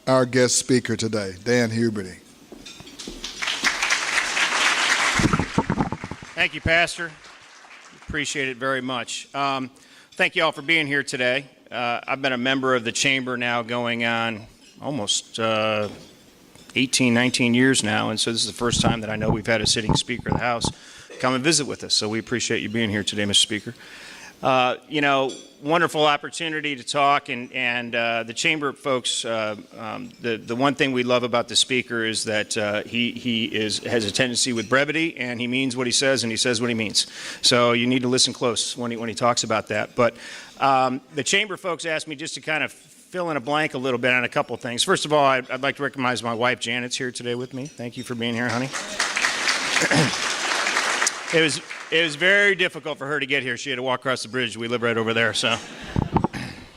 our guest speaker today, Dan Huberty. Thank you, Pastor. Appreciate it very much. Thank you all for being here today. I've been a member of the Chamber now going on almost 18, 19 years now, and so this is the first time that I know we've had a sitting Speaker of the House come and visit with us, so we appreciate you being here today, Mr. Speaker. Wonderful opportunity to talk, and the Chamber folks, the one thing we love about the Speaker is that he has a tendency with brevity, and he means what he says, and he says what he means. So you need to listen close when he talks about that. But the Chamber folks asked me just to kind of fill in a blank a little bit on a couple of things. First of all, I'd like to recognize my wife, Janet's here today with me. Thank you for being here, honey. It was very difficult for her to get here. She had to walk across the bridge. We live right over there, so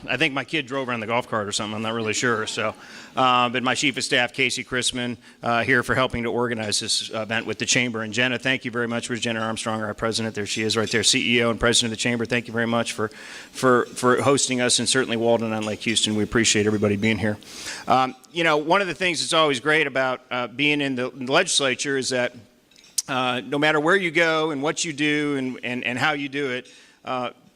I think my kid drove her on the golf cart or something. I'm not really sure. So, but my Chief of Staff, Casey Chrisman, here for helping to organize this event with the Chamber. And Jenna, thank you very much. Where's Jenna Armstrong, our president? There she is right there, CEO and president of the Chamber. Thank you very much for hosting us, and certainly Walden on Lake Houston. We appreciate everybody being here. One of the things that's always great about being in the legislature is that no matter where you go and what you do and how you do it,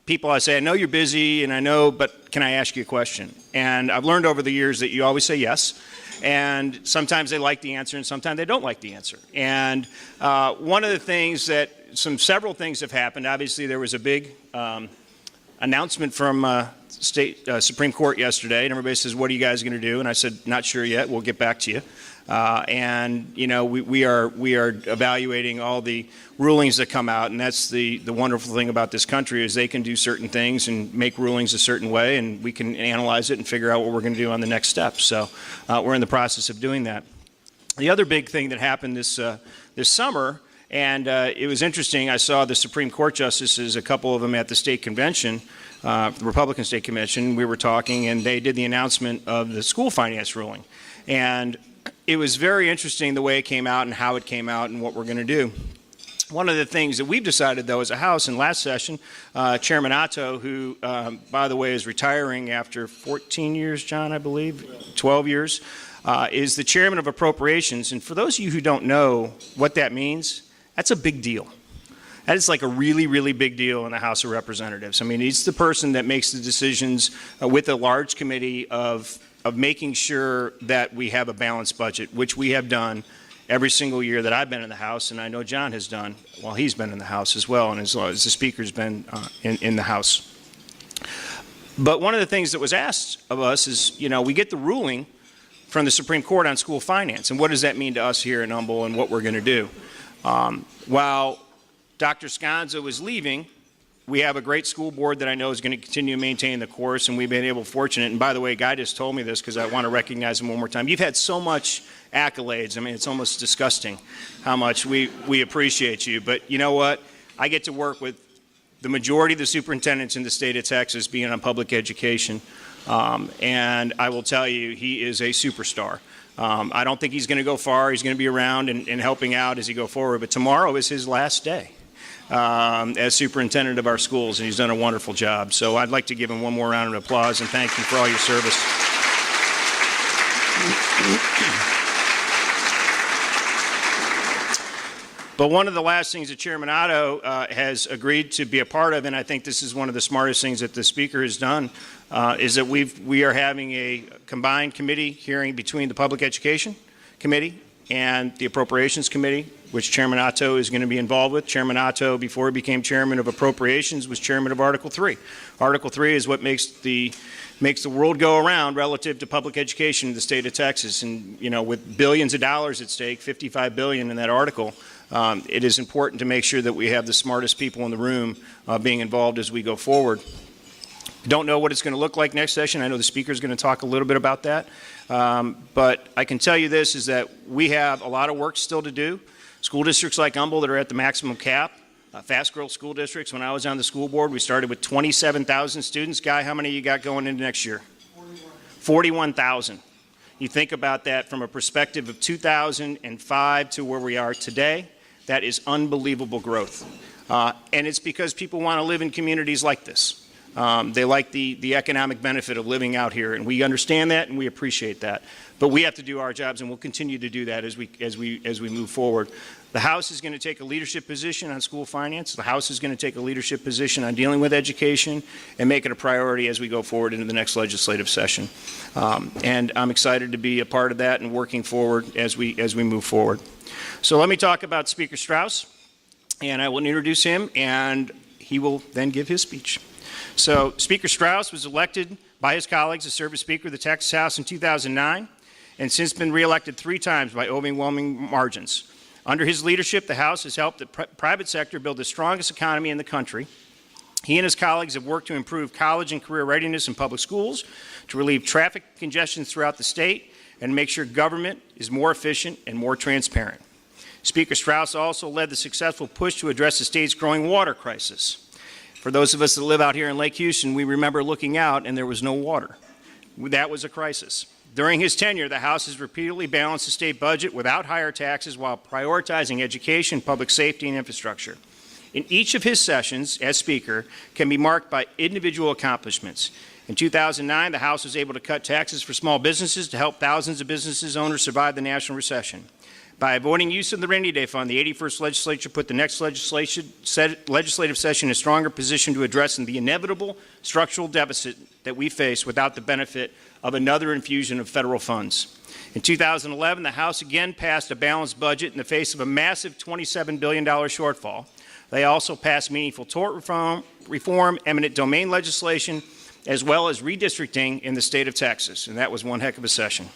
people, I say, I know you're busy and I know, but can I ask you a question? And I've learned over the years that you always say yes. And sometimes they like the answer and sometimes they don't like the answer. And one of the things that, several things have happened. Obviously, there was a big announcement from state Supreme Court yesterday, and everybody says, what are you guys going to do? And I said, not sure yet. We'll get back to you. We are evaluating all the rulings that come out, and that's the wonderful thing about this country is they can do certain things and make rulings a certain way, and we can analyze it and figure out what we're going to do on the next step. So we're in the process of doing that. The other big thing that happened this summer, and it was interesting, I saw the Supreme Court justices, a couple of them at the state convention, the Republican state convention. We were talking, and they did the announcement of the school finance ruling. And it was very interesting the way it came out and how it came out and what we're going to do. One of the things that we've decided, though, as a House in last session, Chairman Otto, who, by the way, is retiring after 14 years, John, I believe, 12 years, is the chairman of appropriations. And for those of you who don't know what that means, that's a big deal. That is like a really, really big deal in the House of Representatives. I mean, he's the person that makes the decisions with a large committee of making sure that we have a balanced budget, which we have done every single year that I've been in the House, and I know John has done while he's been in the House as well, and as the Speaker's been in the House. But one of the things that was asked of us is, we get the ruling from the Supreme Court on school finance, and what does that mean to us here in Humble and what we're going to do? While Dr. Sconza was leaving, we have a great school board that I know is going to continue to maintain the course, and we've been fortunate. And by the way, Guy just told me this because I want to recognize him one more time. You've had so much accolades. I mean, it's almost disgusting how much we appreciate you. But you know what? I get to work with the majority of the superintendents in the state of Texas being on public education, and I will tell you, he is a superstar. I don't think he's going to go far. He's going to be around and helping out as he go forward. But tomorrow is his last day as superintendent of our schools, and he's done a wonderful job. So I'd like to give him one more round of applause and thank you for all your service. But one of the last things that Chairman Otto has agreed to be a part of, and I think this is one of the smartest things that the Speaker has done, is that we are having a combined committee hearing between the Public Education Committee and the Appropriations Committee, which Chairman Otto is going to be involved with. Chairman Otto, before he became chairman of Appropriations, was chairman of Article 3. Article 3 is what makes the world go around relative to public education in the state of Texas. And, with billions of dollars at stake, $55 billion in that article, it is important to make sure that we have the smartest people in the room being involved as we go forward. Don't know what it's going to look like next session. I know the Speaker is going to talk a little bit about that. But I can tell you this, is that we have a lot of work still to do. School districts like Humble that are at the maximum cap, fast growth school districts. When I was on the school board, we started with 27,000 students. Guy, how many you got going into next year? 41,000. You think about that from a perspective of 2005 to where we are today, that is unbelievable growth. And it's because people want to live in communities like this. They like the economic benefit of living out here, and we understand that and we appreciate that. But we have to do our jobs, and we'll continue to do that as we move forward. The House is going to take a leadership position on school finance. The House is going to take a leadership position on dealing with education and make it a priority as we go forward into the next legislative session. And I'm excited to be a part of that and working forward as we move forward. So let me talk about Speaker Strauss, and I will introduce him, and he will then give his speech. So Speaker Strauss was elected by his colleagues to serve as Speaker of the Texas House in 2009 and since been reelected 3 times by overwhelming margins. Under his leadership, the House has helped the private sector build the strongest economy in the country. He and his colleagues have worked to improve college and career readiness in public schools, to relieve traffic congestion throughout the state, and make sure government is more efficient and more transparent. Speaker Strauss also led the successful push to address the state's growing water crisis. For those of us that live out here in Lake Houston, we remember looking out and there was no water. That was a crisis. During his tenure, the House has repeatedly balanced the state budget without higher taxes while prioritizing education, public safety, and infrastructure. In each of his sessions as Speaker can be marked by individual accomplishments. In 2009, the House was able to cut taxes for small businesses to help thousands of business owners survive the national recession. By avoiding use of the rainy day fund, the 81st legislature put the next legislative session in a stronger position to address the inevitable structural deficit that we face without the benefit of another infusion of federal funds. In 2011, the House again passed a balanced budget in the face of a massive $27 billion shortfall. They also passed meaningful tort reform, eminent domain legislation, as well as redistricting in the state of Texas, and that was one heck of a session.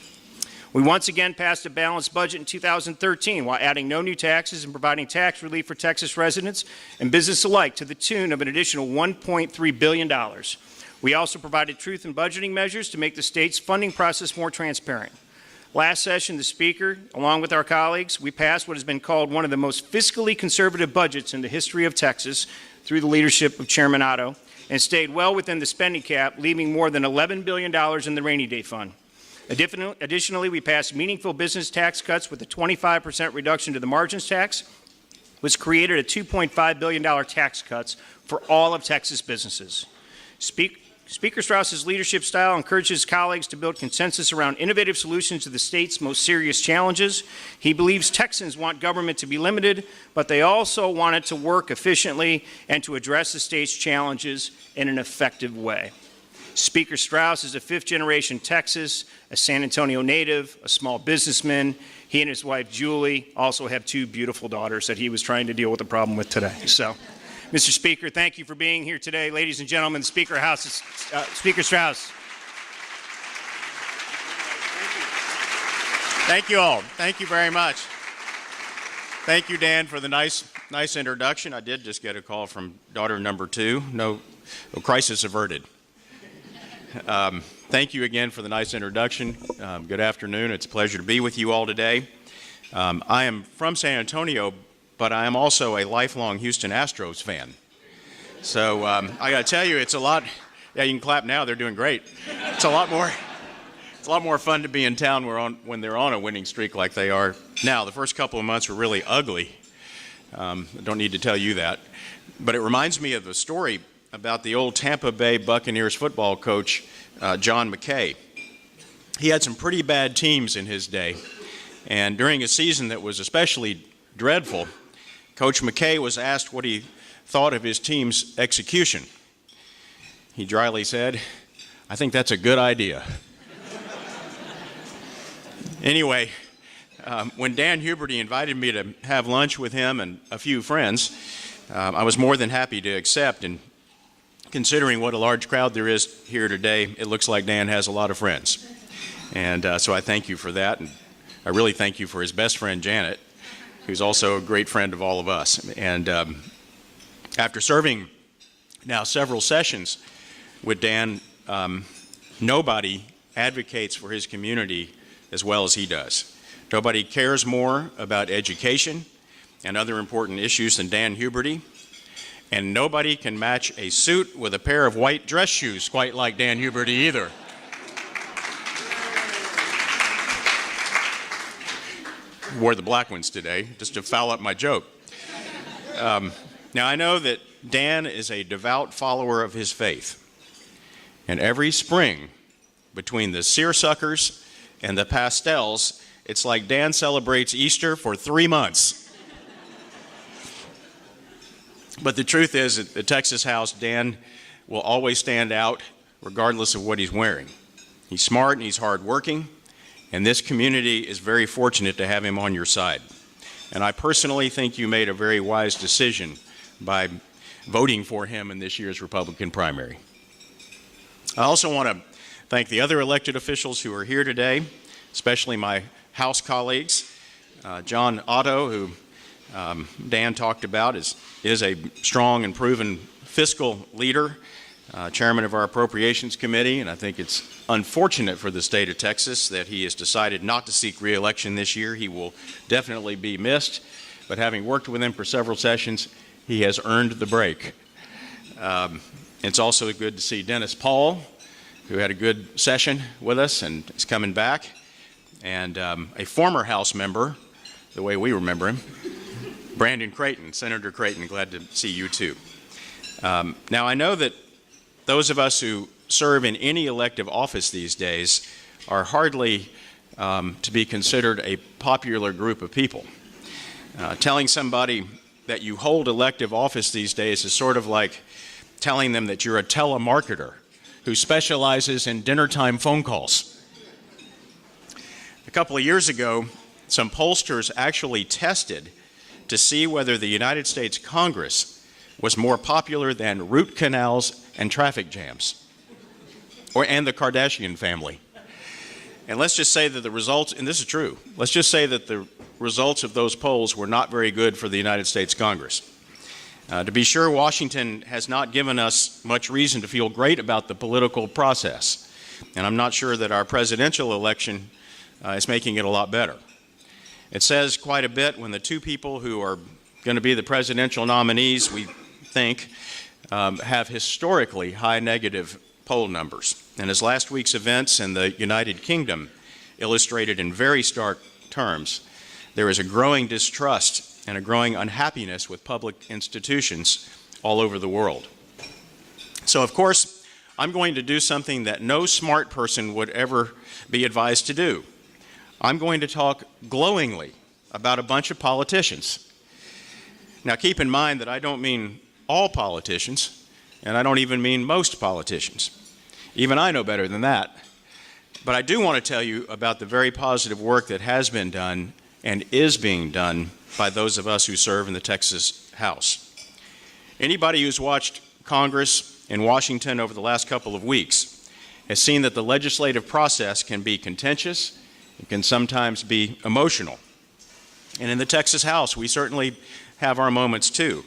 We once again passed a balanced budget in 2013 while adding no new taxes and providing tax relief for Texas residents and business alike to the tune of an additional $1.3 billion. We also provided truth in budgeting measures to make the state's funding process more transparent. Last session, the Speaker, along with our colleagues, we passed what has been called one of the most fiscally conservative budgets in the history of Texas through the leadership of Chairman Otto, and stayed well within the spending cap, leaving more than $11 billion in the rainy day fund. Additionally, we passed meaningful business tax cuts with a 25% reduction to the margins tax, which created a $2.5 billion tax cuts for all of Texas businesses. Speaker Strauss's leadership style encourages colleagues to build consensus around innovative solutions to the state's most serious challenges. He believes Texans want government to be limited, but they also want it to work efficiently and to address the state's challenges in an effective way. Speaker Strauss is a 5th-generation Texas, a San Antonio native, a small businessman. He and his wife, Julie, also have 2 beautiful daughters that he was trying to deal with the problem with today. So, Mr. Speaker, thank you for being here today. Ladies and gentlemen, the Speaker of the House is Speaker Strauss. Thank you all. Thank you very much. Thank you, Dan, for the nice introduction. I did just get a call from daughter number 2. No crisis averted. Thank you again for the nice introduction. Good afternoon. It's a pleasure to be with you all today. I am from San Antonio, but I am also a lifelong Houston Astros fan. So I got to tell you, it's a lot. Yeah, you can clap now. They're doing great. It's a lot more fun to be in town when they're on a winning streak like they are now. The first couple of months were really ugly. I don't need to tell you that. But it reminds me of a story about the old Tampa Bay Buccaneers football coach, John McKay. He had some pretty bad teams in his day. And during a season that was especially dreadful, Coach McKay was asked what he thought of his team's execution. He dryly said, "I think that's a good idea." Anyway, when Dan Huberty invited me to have lunch with him and a few friends, I was more than happy to accept. And considering what a large crowd there is here today, it looks like Dan has a lot of friends. And so I thank you for that. And I really thank you for his best friend, Janet, who's also a great friend of all of us. And after serving now several sessions with Dan, nobody advocates for his community as well as he does. Nobody cares more about education and other important issues than Dan Huberty. And nobody can match a suit with a pair of white dress shoes quite like Dan Huberty either. Wore the black ones today just to foul up my joke. Now I know that Dan is a devout follower of his faith. And every spring, between the seersuckers and the pastels, it's like Dan celebrates Easter for 3 months. But the truth is, at the Texas House, Dan will always stand out regardless of what he's wearing. He's smart and he's hardworking, and this community is very fortunate to have him on your side. And I personally think you made a very wise decision by voting for him in this year's Republican primary. I also want to thank the other elected officials who are here today, especially my House colleagues. John Otto, who Dan talked about, is a strong and proven fiscal leader, chairman of our Appropriations Committee, and I think it's unfortunate for the state of Texas that he has decided not to seek re-election this year. He will definitely be missed, but having worked with him for several sessions, he has earned the break. It's also good to see Dennis Paul, who had a good session with us and is coming back, and a former House member, the way we remember him, Brandon Creighton, Senator Creighton, glad to see you too. Now I know that those of us who serve in any elective office these days are hardly to be considered a popular group of people. Telling somebody that you hold elective office these days is sort of like telling them that you're a telemarketer who specializes in dinnertime phone calls. A couple of years ago, some pollsters actually tested to see whether the United States Congress was more popular than root canals and traffic jams, and the Kardashian family. And let's just say that the results, and this is true, let's just say that the results of those polls were not very good for the United States Congress. To be sure, Washington has not given us much reason to feel great about the political process, and I'm not sure that our presidential election is making it a lot better. It says quite a bit when the two people who are going to be the presidential nominees, we think, have historically high negative poll numbers. And as last week's events in the United Kingdom illustrated in very stark terms, there is a growing distrust and a growing unhappiness with public institutions all over the world. So, of course, I'm going to do something that no smart person would ever be advised to do. I'm going to talk glowingly about a bunch of politicians. Now, keep in mind that I don't mean all politicians, and I don't even mean most politicians. Even I know better than that. But I do want to tell you about the very positive work that has been done and is being done by those of us who serve in the Texas House. Anybody who's watched Congress in Washington over the last couple of weeks has seen that the legislative process can be contentious. It can sometimes be emotional. And in the Texas House, we certainly have our moments too.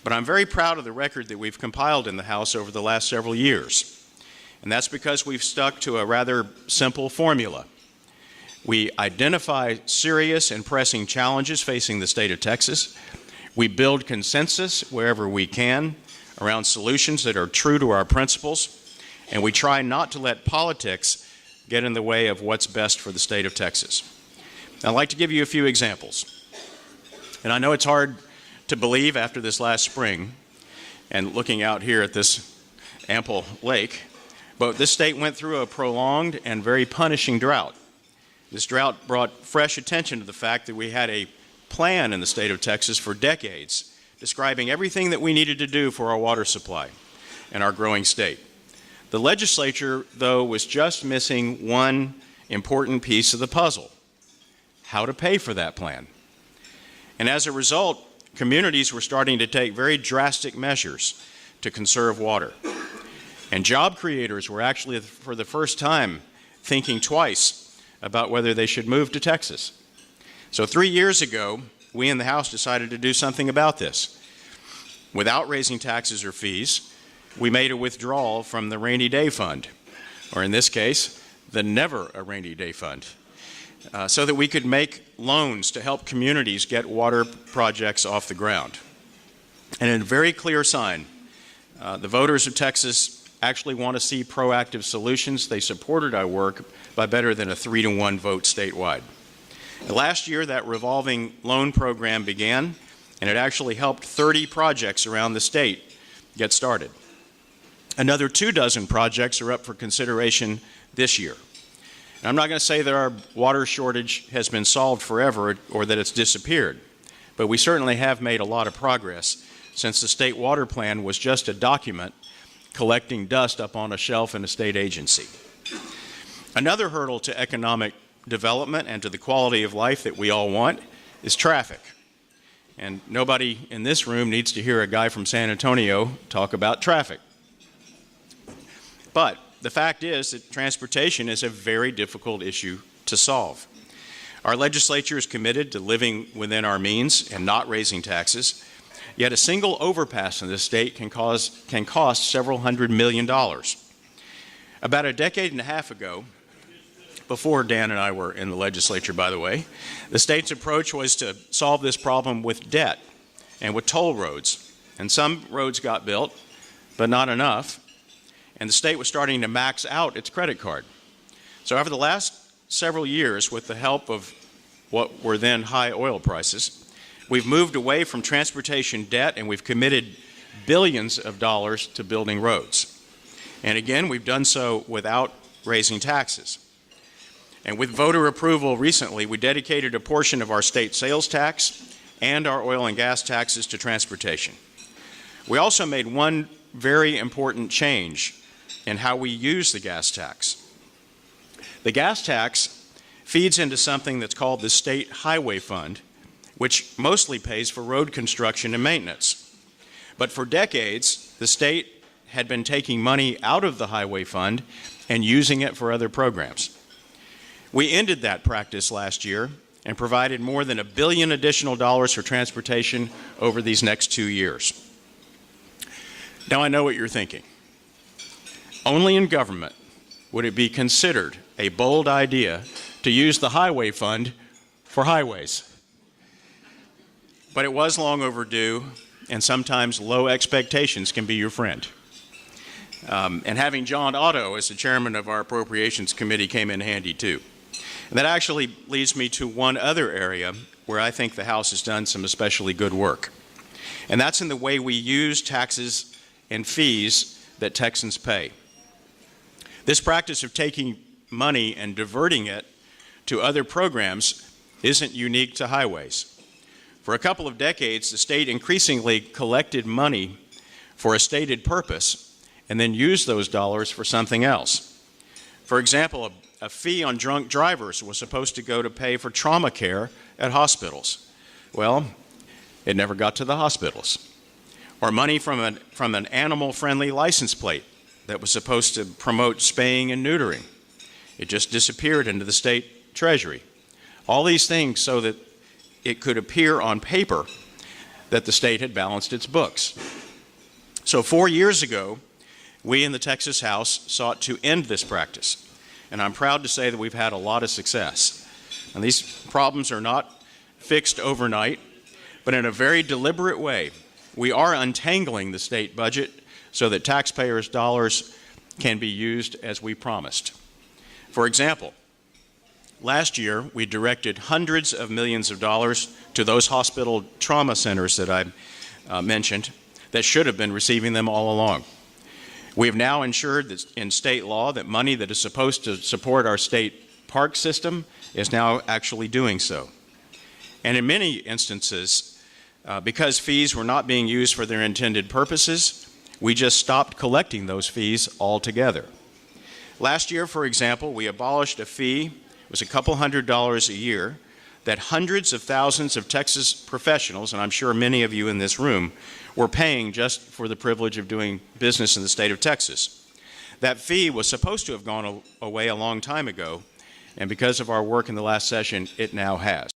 But I'm very proud of the record that we've compiled in the House over the last several years. And that's because we've stuck to a rather simple formula. We identify serious and pressing challenges facing the state of Texas. We build consensus wherever we can around solutions that are true to our principles. And we try not to let politics get in the way of what's best for the state of Texas. I'd like to give you a few examples. And I know it's hard to believe after this last spring and looking out here at this ample lake, but this state went through a prolonged and very punishing drought. This drought brought fresh attention to the fact that we had a plan in the state of Texas for decades describing everything that we needed to do for our water supply and our growing state. The legislature, though, was just missing one important piece of the puzzle: how to pay for that plan. And as a result, communities were starting to take very drastic measures to conserve water. And job creators were actually, for the first time, thinking twice about whether they should move to Texas. So 3 years ago, we in the House decided to do something about this. Without raising taxes or fees, we made a withdrawal from the Rainy Day Fund, or in this case, the Never a Rainy Day Fund, so that we could make loans to help communities get water projects off the ground. And in a very clear sign, the voters of Texas actually want to see proactive solutions. They supported our work by better than a 3-to-1 vote statewide. And last year, that revolving loan program began, and it actually helped 30 projects around the state get started. Another 24 projects are up for consideration this year. And I'm not going to say that our water shortage has been solved forever or that it's disappeared, but we certainly have made a lot of progress since the state water plan was just a document collecting dust up on a shelf in a state agency. Another hurdle to economic development and to the quality of life that we all want is traffic. And nobody in this room needs to hear a guy from San Antonio talk about traffic. But the fact is that transportation is a very difficult issue to solve. Our legislature is committed to living within our means and not raising taxes, yet a single overpass in this state can cost several $100 million. About a decade and a half ago, before Dan and I were in the legislature, by the way, the state's approach was to solve this problem with debt and with toll roads. And some roads got built, but not enough. And the state was starting to max out its credit card. So over the last several years, with the help of what were then high oil prices, we've moved away from transportation debt and we've committed billions of dollars to building roads. And again, we've done so without raising taxes. And with voter approval recently, we dedicated a portion of our state sales tax and our oil and gas taxes to transportation. We also made one very important change in how we use the gas tax. The gas tax feeds into something that's called the State Highway Fund, which mostly pays for road construction and maintenance. But for decades, the state had been taking money out of the Highway Fund and using it for other programs. We ended that practice last year and provided more than $1 billion additional dollars for transportation over these next 2 years. Now I know what you're thinking. Only in government would it be considered a bold idea to use the Highway Fund for highways. But it was long overdue, and sometimes low expectations can be your friend. And having John Otto as the chairman of our Appropriations Committee came in handy too. And that actually leads me to one other area where I think the House has done some especially good work. And that's in the way we use taxes and fees that Texans pay. This practice of taking money and diverting it to other programs isn't unique to highways. For a couple of decades, the state increasingly collected money for a stated purpose and then used those dollars for something else. For example, a fee on drunk drivers was supposed to go to pay for trauma care at hospitals. Well, it never got to the hospitals. Or money from an animal-friendly license plate that was supposed to promote spaying and neutering. It just disappeared into the state treasury. All these things so that it could appear on paper that the state had balanced its books. So 4 years ago, we in the Texas House sought to end this practice. And I'm proud to say that we've had a lot of success. And these problems are not fixed overnight, but in a very deliberate way, we are untangling the state budget so that taxpayers' dollars can be used as we promised. For example, last year we directed hundreds of millions of dollars to those hospital trauma centers that I mentioned that should have been receiving them all along. We have now ensured that in state law that money that is supposed to support our state park system is now actually doing so. And in many instances, because fees were not being used for their intended purposes, we just stopped collecting those fees altogether. Last year, for example, we abolished a fee, it was a couple $100s a year, that hundreds of thousands of Texas professionals, and I'm sure many of you in this room, were paying just for the privilege of doing business in the state of Texas. That fee was supposed to have gone away a long time ago, and because of our work in the last session, it now has.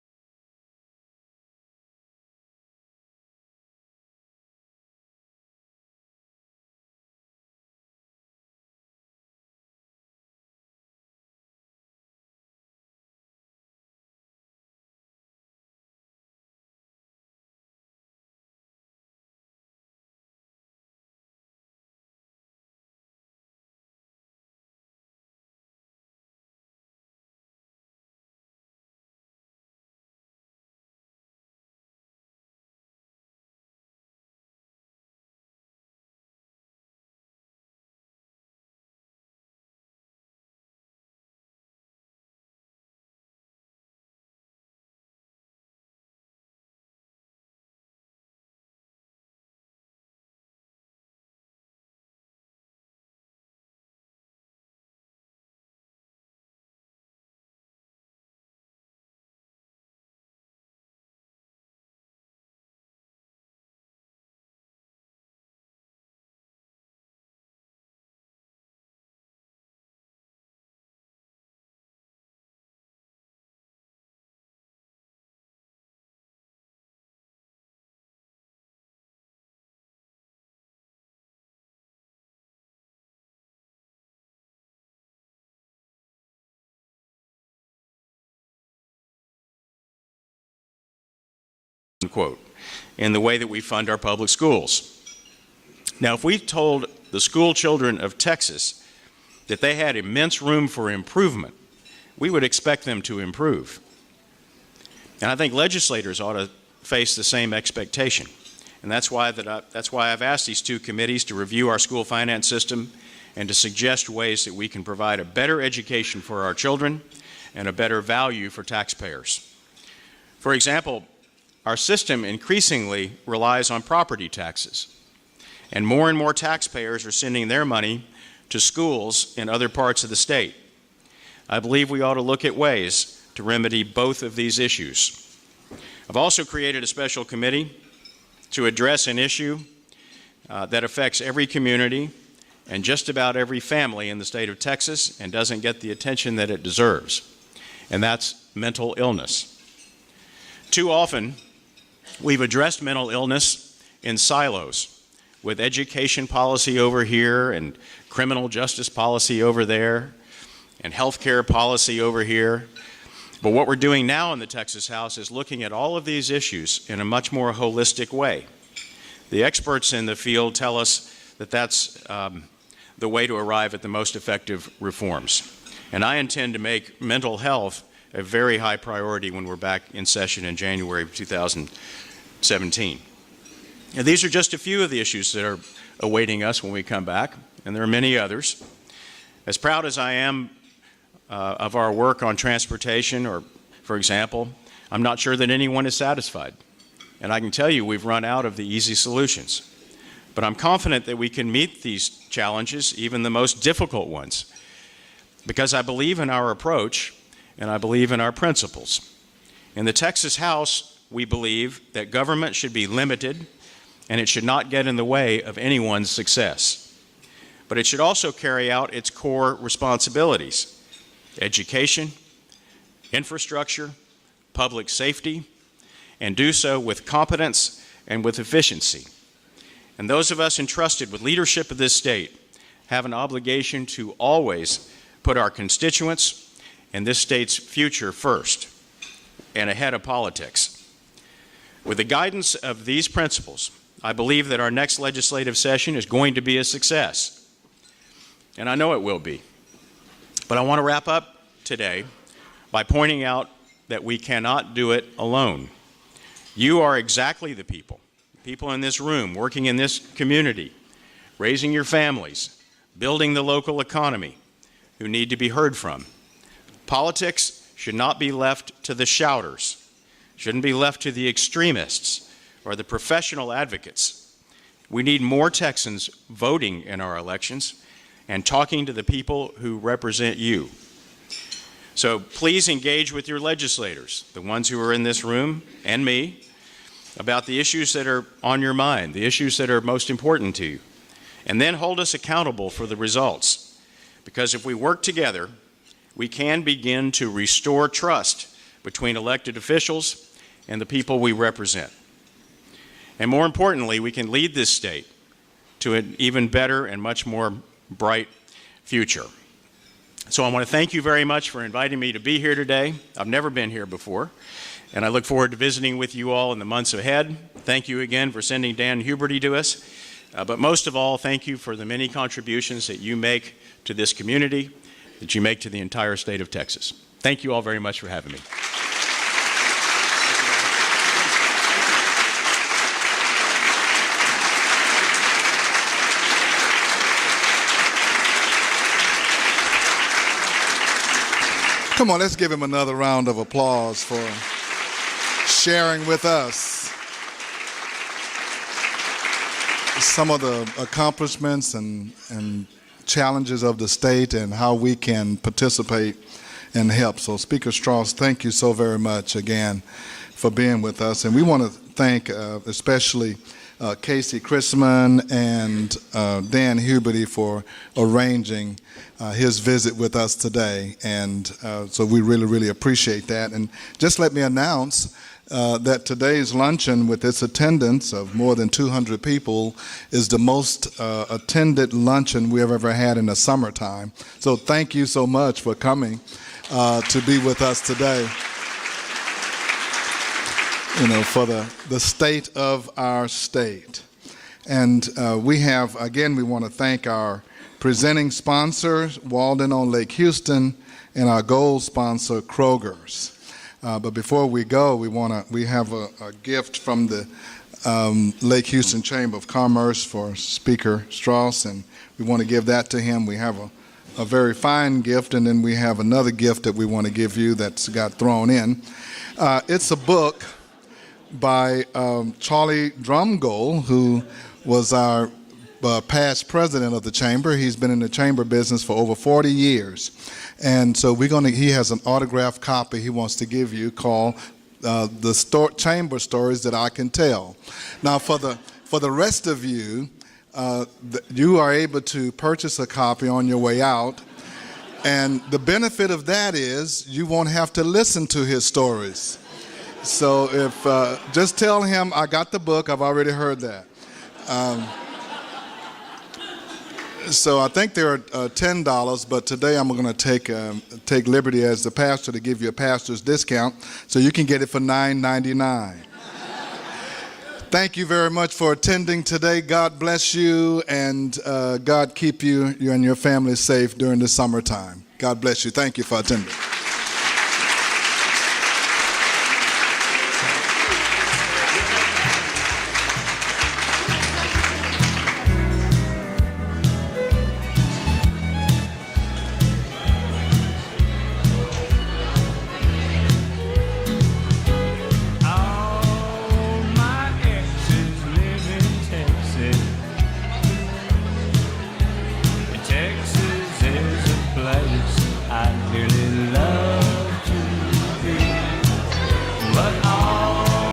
unquote, in the way that we fund our public schools. Now, if we told the school children of Texas that they had immense room for improvement, we would expect them to improve. And I think legislators ought to face the same expectation. And that's why I've asked these two committees to review our school finance system and to suggest ways that we can provide a better education for our children and a better value for taxpayers. For example, our system increasingly relies on property taxes, and more taxpayers are sending their money to schools in other parts of the state. I believe we ought to look at ways to remedy both of these issues. I've also created a special committee to address an issue that affects every community and just about every family in the state of Texas and doesn't get the attention that it deserves, and that's mental illness. Too often, we've addressed mental illness in silos, with education policy over here and criminal justice policy over there and healthcare policy over here. But what we're doing now in the Texas House is looking at all of these issues in a much more holistic way. The experts in the field tell us that that's the way to arrive at the most effective reforms. And I intend to make mental health a very high priority when we're back in session in January of 2017. And these are just a few of the issues that are awaiting us when we come back, and there are many others. As proud as I am of our work on transportation, or, for example, I'm not sure that anyone is satisfied. And I can tell you we've run out of the easy solutions. But I'm confident that we can meet these challenges, even the most difficult ones, because I believe in our approach and I believe in our principles. In the Texas House, we believe that government should be limited and it should not get in the way of anyone's success. But it should also carry out its core responsibilities: education, infrastructure, public safety, and do so with competence and with efficiency. And those of us entrusted with leadership of this state have an obligation to always put our constituents and this state's future first and ahead of politics. With the guidance of these principles, I believe that our next legislative session is going to be a success. And I know it will be. But I want to wrap up today by pointing out that we cannot do it alone. You are exactly the people in this room, working in this community, raising your families, building the local economy, who need to be heard from. Politics should not be left to the shouters, shouldn't be left to the extremists or the professional advocates. We need more Texans voting in our elections and talking to the people who represent you. So please engage with your legislators, the ones who are in this room and me, about the issues that are on your mind, the issues that are most important to you. And then hold us accountable for the results. Because if we work together, we can begin to restore trust between elected officials and the people we represent. And more importantly, we can lead this state to an even better and much more bright future. So I want to thank you very much for inviting me to be here today. I've never been here before, and I look forward to visiting with you all in the months ahead. Thank you again for sending Dan Huberty to us. But most of all, thank you for the many contributions that you make to this community, that you make to the entire state of Texas. Thank you all very much for having me. Come on, let's give him another round of applause for sharing with us some of the accomplishments and challenges of the state and how we can participate and help. So Speaker Strauss, thank you so very much again for being with us. And we want to thank especially Casey Chrisman and Dan Huberty for arranging his visit with us today. And so we really, really appreciate that. And just let me announce that today's luncheon, with its attendance of more than 200 people, is the most attended luncheon we have ever had in the summertime. So thank you so much for coming to be with us today. for the state of our state. And we want to thank our presenting sponsors, Walden on Lake Houston, and our gold sponsor, Kroger's. But before we go, we have a gift from the Lake Houston Chamber of Commerce for Speaker Strauss, and we want to give that to him. We have a very fine gift, and then we have another gift that we want to give you that's got thrown in. It's a book by Charlie Drumgold, who was our past president of the chamber. He's been in the chamber business for over 40 years. And so he has an autographed copy he wants to give you called Chamber Stories That I Can Tell. Now, for the rest of you, you are able to purchase a copy on your way out. And the benefit of that is you won't have to listen to his stories. So just tell him, I got the book, I've already heard that. So I think they're $10, but today I'm going to take liberty as the pastor to give you a pastor's discount, so you can get it for $9.99. Thank you very much for attending today. God bless you, and God keep you and your family safe during the summertime. God bless you. Thank you for attending.